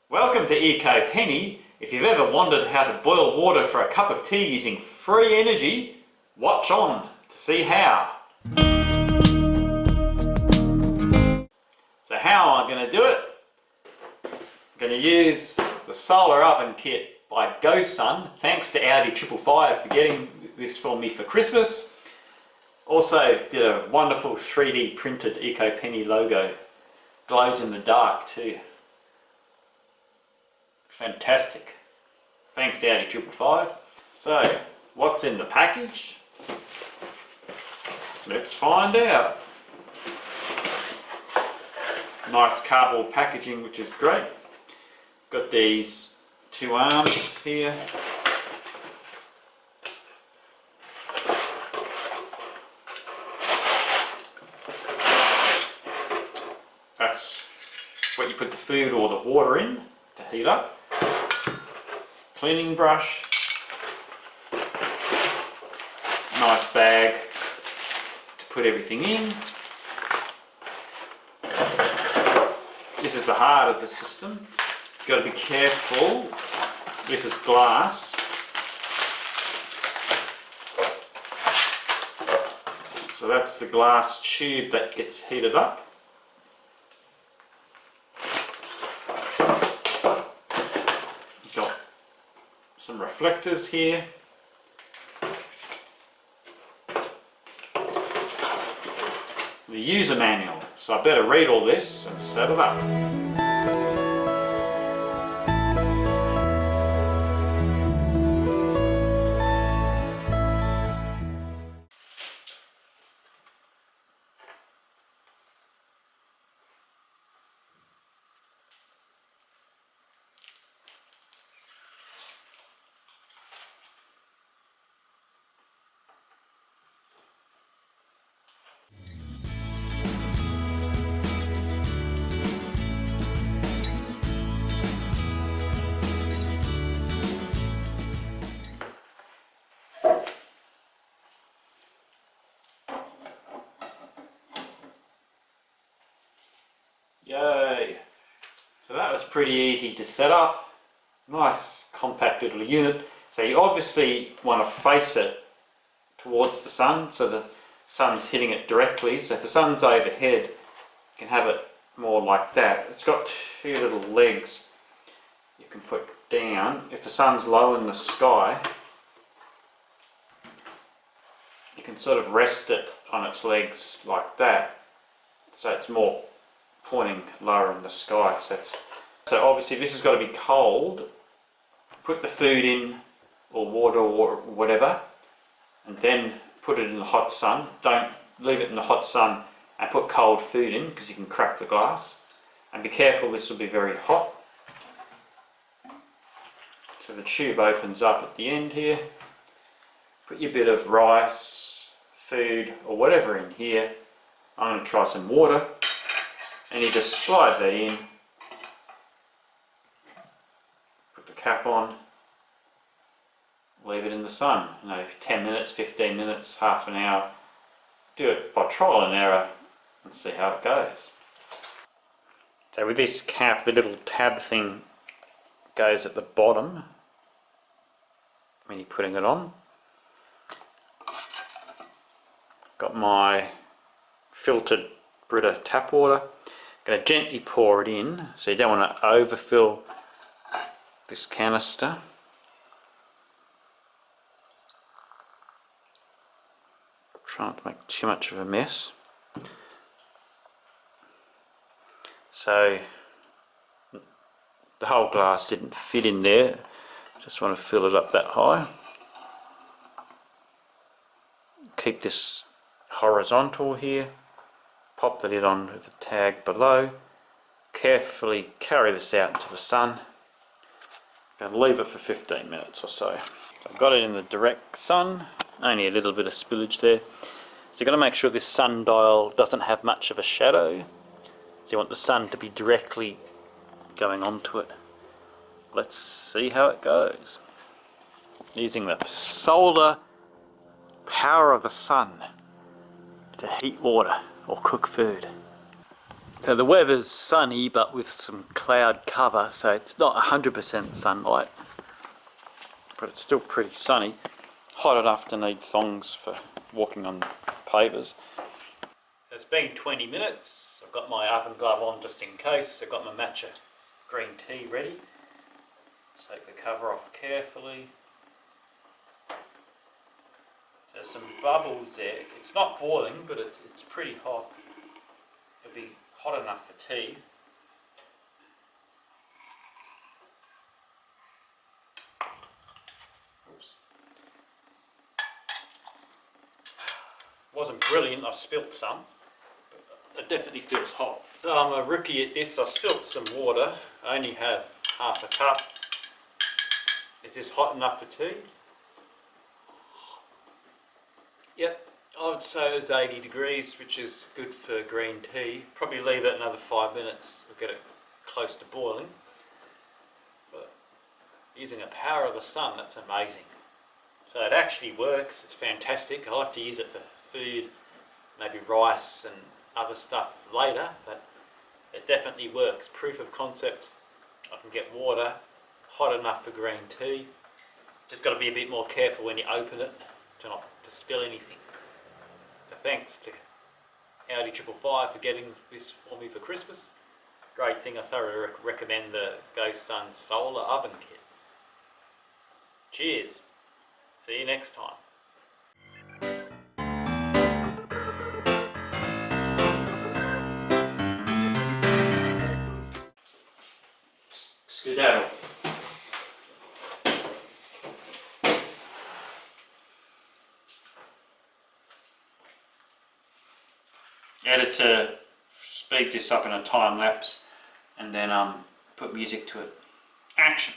Welcome to ecopenny. If you've ever wondered how to boil water for a cup of tea using free energy, watch on to see how. So how am I going to do it? I'm going to use the Solar Oven Kit by GoSun. Thanks to Audi 555 for getting this for me for Christmas. Also did a wonderful 3D printed ecopenny logo. Glows in the dark too. Fantastic. Thanks to Audi 555. So, what's in the package? Let's find out. Nice cardboard packaging, which is great. Got these two arms here. That's what you put the food or the water in to heat up. Cleaning brush. Nice bag to put everything in. This is the heart of the system. You've got to be careful. This is glass. So that's the glass tube that gets heated up. Got some reflectors here. The user manual. So I better read all this and set it up. Yay! So that was pretty easy to set up. Nice compact little unit. So you obviously want to face it towards the sun so the sun's hitting it directly. So if the sun's overhead, you can have it more like that. It's got two little legs you can put down. If the sun's low in the sky, you can sort of rest it on its legs like that. So it's more pointing lower in the sky. So obviously this has got to be cold. Put the food in, or water or whatever, and then put it in the hot sun. Don't leave it in the hot sun and put cold food in, because you can crack the glass. And be careful, this will be very hot. So the tube opens up at the end here. Put your bit of rice, food or whatever in here. I'm going to try some water. And you just slide that in, put the cap on, leave it in the sun, 10 minutes, 15 minutes, half an hour. Do it by trial and error and see how it goes. So with this cap, the little tab thing goes at the bottom when you're putting it on. Got my filtered Brita tap water. Going to gently pour it in, so you don't want to overfill this canister. Try not to make too much of a mess. So the whole glass didn't fit in there. Just want to fill it up that high. Keep this horizontal here. Pop the lid on with the tag below. Carefully carry this out into the sun. Going to leave it for 15 minutes or so. So I've got it in the direct sun. Only a little bit of spillage there. So you've got to make sure this sundial doesn't have much of a shadow. So you want the sun to be directly going onto it. Let's see how it goes. Using the solar power of the sun to heat water or cook food. So the weather's sunny but with some cloud cover, so it's not 100% sunlight, but it's still pretty sunny. Hot enough to need thongs for walking on pavers. So it's been 20 minutes. I've got my oven glove on just in case. I've got my matcha green tea ready. Take the cover off carefully. There's some bubbles there. It's not boiling, but it's pretty hot. It'll be hot enough for tea. Oops. Wasn't brilliant, I spilt some, but it definitely feels hot. So I'm a rookie at this. I spilt some water. I only have half a cup. Is this hot enough for tea? Yep, I would say it was 80 degrees, which is good for green tea. Probably leave it another 5 minutes, we'll get it close to boiling. But using the power of the sun, that's amazing. So it actually works, it's fantastic. I'll have to use it for food, maybe rice and other stuff later, but it definitely works. Proof of concept. I can get water hot enough for green tea. Just got to be a bit more careful when you open it not to spill anything. So thanks to Audi 555 for getting this for me for Christmas. Great thing, I thoroughly recommend the GoSun Solar Oven Kit. Cheers. See you next time. Skedaddle. Editor, speed this up in a time lapse and then put music to it. Action.